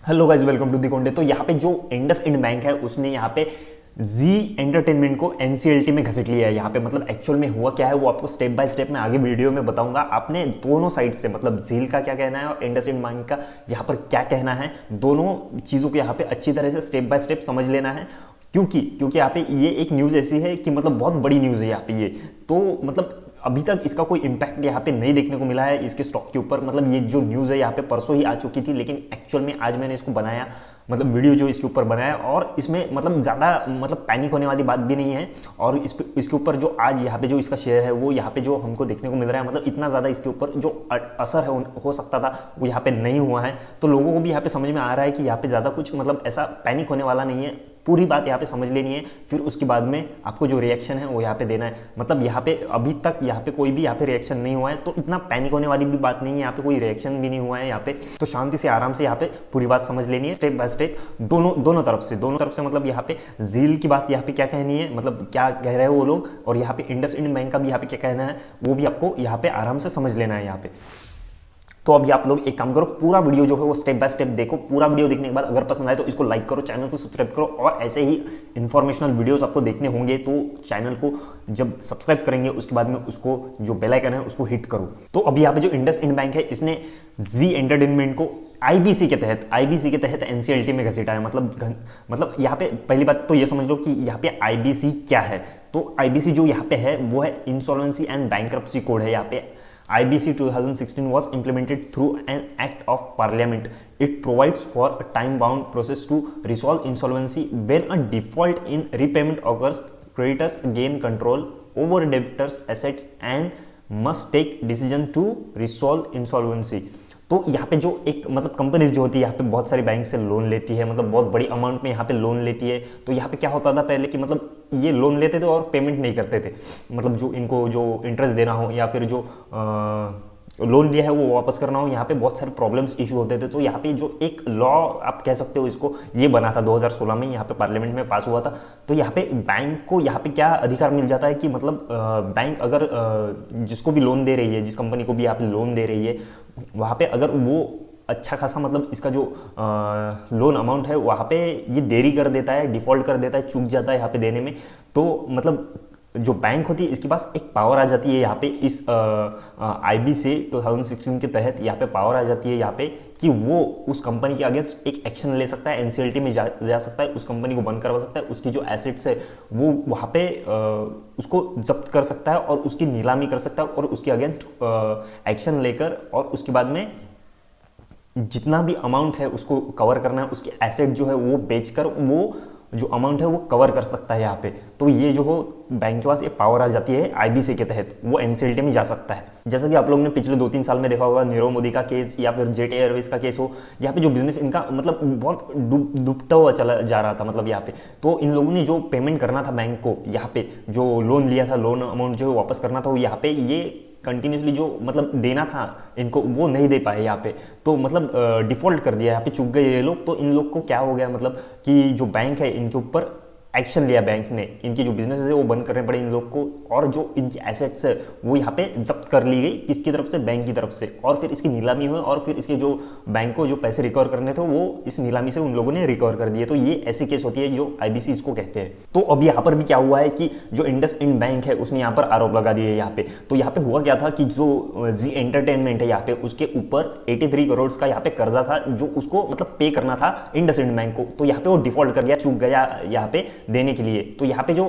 Hello guys, welcome to the content. तो यहाँ पे जो इंडस इंड बैंक है उसने यहाँ पे जी एंटरटेनमेंट को एनसीएलटी में घसीट लिया है। यहाँ पे मतलब एक्चुअल में हुआ क्या है वो आपको स्टेप बाय स्टेप में आगे वीडियो में बताऊंगा। आपने दोनों साइड से मतलब झील का क्या कहना है और इंडस इंड बैंक का यहाँ पर क्या कहना है, दोनों चीज़ों को यहाँ पे अच्छी तरह से स्टेप बाय स्टेप समझ लेना है। क्योंकि यहाँ पे ये एक न्यूज़ ऐसी है कि मतलब बहुत बड़ी न्यूज़ है यहाँ पे ये। तो मतलब अभी तक इसका कोई इम्पैक्ट यहाँ पे नहीं देखने को मिला है इसके स्टॉक के ऊपर। मतलब ये जो न्यूज़ है यहाँ पे परसों ही आ चुकी थी, लेकिन एक्चुअल में आज मैंने इसको बनाया, मतलब वीडियो जो इसके ऊपर बनाया। और इसमें मतलब ज़्यादा मतलब पैनिक होने वाली बात भी नहीं है। और इसके ऊपर जो आज यहाँ पे जो इसका शेयर है वो यहाँ पे जो हमको देखने को मिल रहा है, मतलब इतना ज़्यादा इसके ऊपर जो असर है हो सकता था वो यहाँ पे नहीं हुआ है। तो लोगों को भी यहाँ पे समझ में आ रहा है कि यहाँ पे ज़्यादा कुछ मतलब ऐसा पैनिक होने वाला नहीं है। पूरी बात यहाँ पे समझ लेनी है, फिर उसके बाद में आपको जो रिएक्शन है वो यहाँ पे देना है। मतलब यहाँ पे अभी तक यहाँ पे कोई भी यहाँ पे रिएक्शन नहीं हुआ है, तो इतना पैनिक होने वाली भी बात नहीं है। यहाँ पे कोई रिएक्शन भी नहीं हुआ है यहाँ पे, तो शांति से आराम से यहाँ पे पूरी बात समझ लेनी है स्टेप बाय स्टेप, दोनों तरफ से। मतलब यहाँ पे झील की बात यहाँ पे क्या कहनी है, मतलब क्या कह रहे हैं वो लोग, और यहाँ पे इंडस इंड बैंक का भी यहाँ पे क्या कहना है वो भी आपको यहाँ पे आराम से समझ लेना है यहाँ पे। तो अभी आप लोग एक काम करो, पूरा वीडियो जो है वो स्टेप बाय स्टेप देखो। पूरा वीडियो देखने के बाद अगर पसंद आए तो इसको लाइक करो, चैनल को सब्सक्राइब करो, और ऐसे ही इन्फॉर्मेशनल वीडियोस आपको देखने होंगे तो चैनल को जब सब्सक्राइब करेंगे उसके बाद में उसको जो बेल आइकन है उसको हिट करो। तो अभी यहाँ पे जो इंडस इंड बैंक है इसने जी एंटरटेनमेंट को आईबीसी के तहत एनसीएलटी में घसीटा है। मतलब यहाँ पे पहली बात तो ये समझ लो कि यहाँ पे आईबीसी क्या है। तो आईबीसी जो यहाँ पे है वो है इंसॉल्वेंसी एंड बैंक्रप्सी कोड है। यहाँ पे IBC 2016 was implemented through an act of parliament. It provides for a time-bound process to resolve insolvency when a default in repayment occurs. Creditors gain control over debtors' assets and must take decision to resolve insolvency. तो यहाँ पे जो एक मतलब companies जो होती है यहाँ पे बहुत सारी बैंक से लोन लेती है, मतलब बहुत बड़ी अमाउंट में यहाँ पे लोन लेती है। तो यहाँ पे क्या होता था पहले कि मतलब ये लोन लेते थे और पेमेंट नहीं करते थे, मतलब जो इनको जो इंटरेस्ट देना हो या फिर जो लोन लिया है वो वापस करना हो, यहाँ पे बहुत सारे प्रॉब्लम्स इशू होते थे। तो यहाँ पे जो एक लॉ आप कह सकते हो इसको, ये बना था 2016 में, यहाँ पे पार्लियामेंट में पास हुआ था। तो यहाँ पे बैंक को यहाँ पे क्या अधिकार मिल जाता है कि मतलब बैंक अगर जिसको भी लोन दे रही है, जिस कंपनी को भी यहाँ पे लोन दे रही है, वहाँ पे अगर वो अच्छा खासा मतलब इसका जो लोन अमाउंट है वहाँ पे ये देरी कर देता है, डिफ़ॉल्ट कर देता है, चूक जाता है यहाँ पे देने में, तो मतलब जो बैंक होती है इसके पास एक पावर आ जाती है यहाँ पे इस आईबीसी 2016 के तहत यहाँ पे पावर आ जाती है यहाँ पे कि वो उस कंपनी के अगेंस्ट एक एक्शन ले सकता है, एनसीएलटी में जा सकता है, उस कंपनी को बंद करवा सकता है, उसकी जो एसेट्स है वो वहाँ पे उसको जब्त कर सकता है और उसकी नीलामी कर सकता है और उसके अगेंस्ट एक्शन लेकर, और उसके बाद में जितना भी अमाउंट है उसको कवर करना है, उसके एसेट जो है वो बेचकर वो जो अमाउंट है वो कवर कर सकता है यहाँ पे। तो ये जो हो बैंक के पास ये पावर आ जाती है आईबीसी के तहत, वो एनसीएलटी में जा सकता है। जैसा कि आप लोगों ने पिछले 2-3 साल में देखा होगा, नीरव मोदी का केस या फिर जेट एयरवेज का केस हो, यहाँ पे जो बिजनेस इनका मतलब बहुत डूबता हुआ चला जा रहा था, मतलब यहाँ पे तो इन लोगों ने जो पेमेंट करना था बैंक को, यहाँ पे जो लोन लिया था, लोन अमाउंट जो है वापस करना था, वो यहाँ पे ये कंटिन्यूसली जो मतलब देना था इनको वो नहीं दे पाए यहाँ पे। तो मतलब डिफ़ॉल्ट कर दिया, यहाँ पे चूक गए ये लोग। तो इन लोग को क्या हो गया, मतलब कि जो बैंक है इनके ऊपर एक्शन लिया बैंक ने, इनकी जो बिजनेस है वो बंद करने पड़े इन लोग को, और जो इनकी एसेट्स है वो यहाँ पे जब्त कर ली गई, किसकी तरफ से, बैंक की तरफ से। और फिर इसकी नीलामी हुई और फिर इसके जो बैंक को जो पैसे रिकवर करने थे वो इस नीलामी से उन लोगों ने रिकवर कर दिए। तो ये ऐसी केस होती है जो आईबीसी इसको कहते हैं। तो अब यहाँ पर भी क्या हुआ है कि जो इंडस इंड बैंक है उसने यहाँ पर आरोप लगा दिए यहाँ पे। तो यहाँ पे हुआ क्या था कि जो जी एंटरटेनमेंट है यहाँ पे उसके ऊपर 83 करोड़ का यहाँ पे कर्जा था जो उसको मतलब पे करना था इंडस इंड बैंक को। तो यहाँ पे वो डिफॉल्ट कर गया, चूक गया यहाँ पे देने के लिए। तो यहाँ पे जो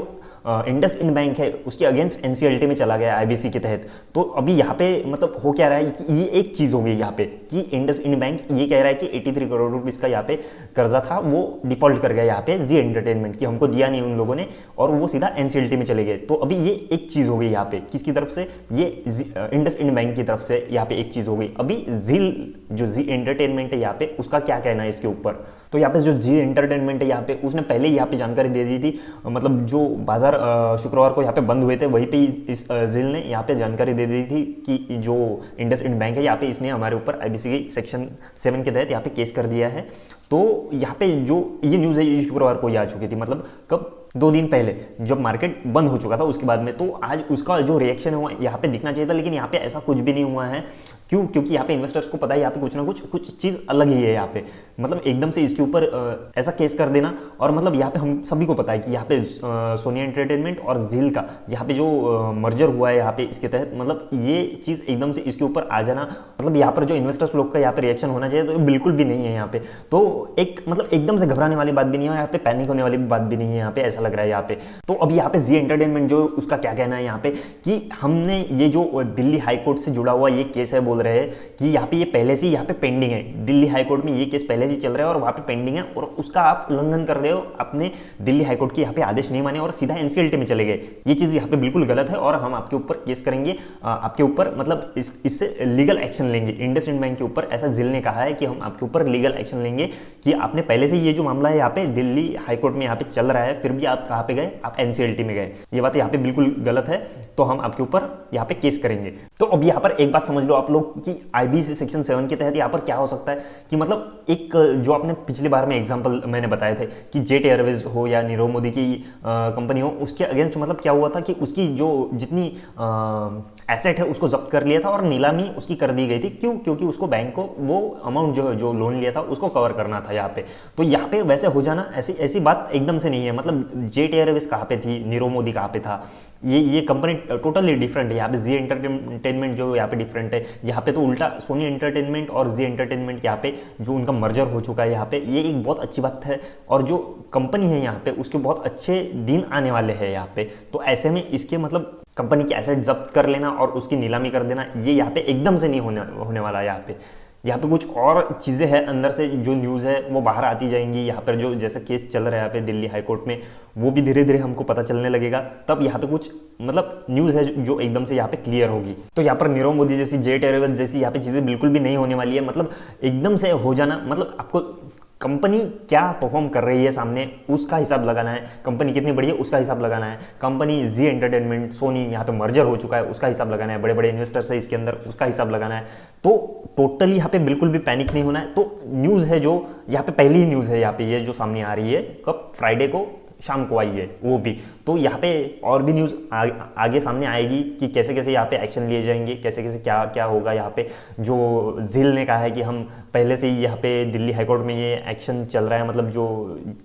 इंडस इंड बैंक है उसके अगेंस्ट एनसीएलटी में चला गया आईबीसी के तहत। तो अभी यहाँ पे मतलब हो क्या रहा है कि ये एक चीज़ हो गई यहाँ पे कि इंडस इंड बैंक ये कह रहा है कि 83 करोड़ रुपीस का यहाँ पे कर्जा था वो डिफॉल्ट कर गया यहाँ पे जी एंटरटेनमेंट की, हमको दिया नहीं उन लोगों ने, और वो सीधा एनसीएलटी में चले गए। तो अभी ये एक चीज़ हो गई यहाँ पे, किसकी तरफ से, ये इंडस इंड बैंक की तरफ से यहाँ पे एक चीज़ हो गई। अभी जो जी एंटरटेनमेंट है यहाँ पे उसका क्या कहना है इसके ऊपर। तो यहाँ पे जो जी एंटरटेनमेंट है यहाँ पे उसने पहले ही यहाँ पे जानकारी दे दी थी, मतलब जो बाजार शुक्रवार को यहाँ पे बंद हुए थे वहीं पे इस झील ने यहाँ पे जानकारी दे दी थी कि जो इंडस इंड बैंक है यहाँ पे इसने हमारे ऊपर आईबीसी के सेक्शन 7 के तहत यहाँ पे केस कर दिया है। तो यहाँ पे जो ये न्यूज़ है ये शुक्रवार को ही आ चुकी थी, मतलब कब, 2 दिन पहले जब मार्केट बंद हो चुका था उसके बाद में, तो आज उसका जो रिएक्शन है वो यहाँ पे दिखना चाहिए था, लेकिन यहाँ पे ऐसा कुछ भी नहीं हुआ है। क्यों? क्योंकि यहाँ पे इन्वेस्टर्स को पता है यहाँ पे कुछ ना कुछ चीज़ अलग ही है यहाँ पे, मतलब एकदम से इसके ऊपर ऐसा केस कर देना। और मतलब यहाँ पे हम सभी को पता है कि यहाँ पे सोनी एंटरटेनमेंट और ZEEL का यहाँ पे जो मर्जर हुआ है यहाँ पे इसके तहत, मतलब ये चीज़ एकदम से इसके ऊपर आ जाना, मतलब यहाँ पर जो इन्वेस्टर्स लोग का यहाँ पे रिएक्शन होना चाहिए तो बिल्कुल भी नहीं है यहाँ पे। तो एक मतलब एकदम से घबराने वाली बात भी नहीं है, यहाँ पे पैनिक होने वाली बात भी नहीं है यहाँ पे, ऐसा लग रहा है यहाँ पे। तो अब यहाँ पे जी एंटरटेनमेंट जो उसका क्या कहना है यहाँ पे कि हमने ये जो दिल्ली हाई कोर्ट से जुड़ा हुआ ये केस है, बोल रहे हैं कि यहाँ पे ये पहले से यहाँ पे पेंडिंग है, दिल्ली हाई कोर्ट में ये केस पहले से चल रहा है और वहाँ पे पेंडिंग है, और उसका आप उल्लंघन कर रहे हो, अपने दिल्ली हाई कोर्ट के यहाँ पे आदेश नहीं माने और सीधा एनसीएलटी में चले गए। ये चीज़ यहाँ पे बिल्कुल गलत है और हम आपके ऊपर केस करेंगे, आपके ऊपर मतलब इससे लीगल एक्शन लेंगे। इंडसइंड बैंक के ऊपर ऐसा ZEEL ने कहा है कि हम आपके ऊपर लीगल एक्शन लेंगे कि आपने पहले से ये जो मामला है यहाँ पे दिल्ली हाई कोर्ट में यहाँ पे चल रहा है, फिर भी आप कहाँ पे गए, आप एनसीएलटी में गए। ये बात यहाँ पे बिल्कुल गलत है, तो हम आपके ऊपर यहाँ पे केस करेंगे। तो अब यहाँ पर एक बात समझ लो आप लोग कि IBC सेक्शन 7 के तहत यहाँ पर क्या हो सकता है कि मतलब एक जो आपने पिछली बार में एग्जांपल मैंने बताए थे कि जेट एयरवेज हो या नीरव मोदी की कंपनी हो, उसके अगेंस्ट मतलब क्या हुआ था कि उसकी जो जितनी एसेट है उसको जब्त कर लिया था और नीलामी उसकी कर दी गई थी। क्यों? क्योंकि उसको बैंक को वो अमाउंट जो लोन लिया था उसको कवर करना था यहाँ पे। तो यहाँ पे वैसे हो जाना ऐसी बात एकदम से नहीं है। मतलब जेट एयरवेज कहाँ पे थी, नीरव मोदी कहाँ पे था, ये कंपनी टोटली डिफरेंट है। यहाँ पे जी एंटरटेनमेंट जो यहाँ पे डिफरेंट है, यहाँ पे तो उल्टा सोनी एंटरटेनमेंट और जी एंटरटेनमेंट यहाँ पे जो उनका मर्जर हो चुका है यहाँ पे, ये एक बहुत अच्छी बात है और जो कंपनी है यहाँ पे उसके बहुत अच्छे दिन आने वाले हैं यहाँ पे। तो ऐसे में इसके मतलब कंपनी की एसेट जब्त कर लेना और उसकी नीलामी कर देना, ये यहाँ पे एकदम से नहीं होने वाला। यहाँ पे कुछ और चीज़ें हैं अंदर से, जो न्यूज़ है वो बाहर आती जाएंगी। यहाँ पर जो जैसे केस चल रहा है यहाँ पे दिल्ली हाई कोर्ट में, वो भी धीरे धीरे हमको पता चलने लगेगा। तब यहाँ पे कुछ मतलब न्यूज़ है जो एकदम से यहाँ पे क्लियर होगी। तो यहाँ पर नीरव मोदी जैसी, जेट एयरवेज जैसी यहाँ पे चीज़ें बिल्कुल भी नहीं होने वाली है। मतलब एकदम से हो जाना, मतलब आपको कंपनी क्या परफॉर्म कर रही है सामने उसका हिसाब लगाना है, कंपनी कितनी बड़ी है उसका हिसाब लगाना है, कंपनी जी एंटरटेनमेंट सोनी यहाँ पे मर्जर हो चुका है उसका हिसाब लगाना है, बड़े बड़े इन्वेस्टर्स है इसके अंदर उसका हिसाब लगाना है। तो टोटली यहाँ पे बिल्कुल भी पैनिक नहीं होना है। तो न्यूज़ है जो यहाँ पे पहली ही न्यूज़ है यहाँ पे ये जो सामने आ रही है, कब, फ्राइडे को शाम को आई है वो भी। तो यहाँ पे और भी न्यूज़ आगे सामने आएगी कि कैसे कैसे यहाँ पे एक्शन लिए जाएंगे, कैसे कैसे क्या क्या होगा। यहाँ पे जो ZEEL ने कहा है कि हम पहले से ही यहाँ पे दिल्ली हाईकोर्ट में ये एक्शन चल रहा है, मतलब जो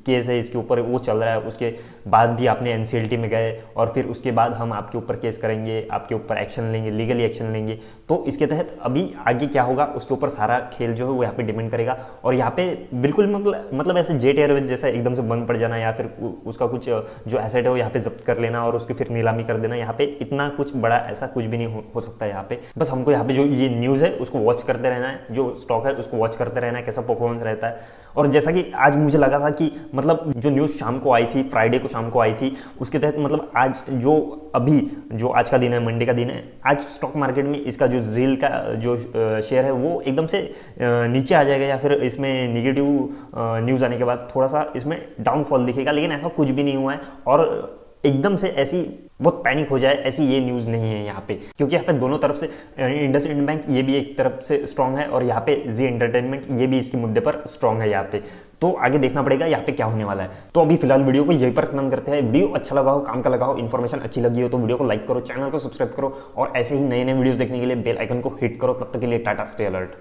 केस है इसके ऊपर वो चल रहा है, उसके बाद भी आपने एनसीएलटी में गए और फिर उसके बाद हम आपके ऊपर केस करेंगे, आपके ऊपर एक्शन लेंगे, लीगली एक्शन लेंगे। तो इसके तहत अभी आगे क्या होगा उसके ऊपर सारा खेल जो है वो यहाँ पे डिपेंड करेगा। और यहाँ पे बिल्कुल मतलब ऐसे जेट एयरवेज जैसा एकदम से बंद पड़ जाना या फिर उसका कुछ जो एसेट है वो यहाँ पे जब्त कर लेना और उसकी फिर नीलामी कर देना, यहाँ पे इतना कुछ बड़ा ऐसा कुछ भी नहीं हो सकता है यहाँ पे। बस हमको यहाँ पे जो ये न्यूज़ है उसको वॉच करते रहना है, जो स्टॉक है उसको वॉच करते रहना है कैसा परफॉर्मेंस रहता है। और जैसा कि आज मुझे लगा था कि मतलब जो न्यूज़ शाम को आई थी, फ्राइडे को शाम को आई थी, उसके तहत मतलब आज जो अभी जो आज का दिन है, मंडे का दिन है, आज स्टॉक मार्केट में इसका जो ZEEL का जो शेयर है वो एकदम से नीचे आ जाएगा या फिर इसमें निगेटिव न्यूज़ आने के बाद थोड़ा सा इसमें डाउनफॉल दिखेगा। लेकिन ऐसा कुछ भी नहीं हुआ है और एकदम से ऐसी बहुत पैनिक हो जाए ऐसी ये न्यूज़ नहीं है यहाँ पे, क्योंकि यहाँ पे दोनों तरफ से इंडसइंड बैंक ये भी एक तरफ से स्ट्रांग है और यहाँ पे जी एंटरटेनमेंट ये भी इसके मुद्दे पर स्ट्रांग है यहाँ पे। तो आगे देखना पड़ेगा यहाँ पे क्या होने वाला है। तो अभी फिलहाल वीडियो को यहीं पर खत्म करते हैं। वीडियो अच्छा लगा हो, काम का लगा हो, इन्फॉर्मेशन अच्छी लगी हो तो वीडियो को लाइक करो, चैनल को सब्सक्राइब करो और ऐसे ही नए नए वीडियोस देखने के लिए बेल आइकन को हिट करो। तब तक के लिए टाटा, स्टे अलर्ट।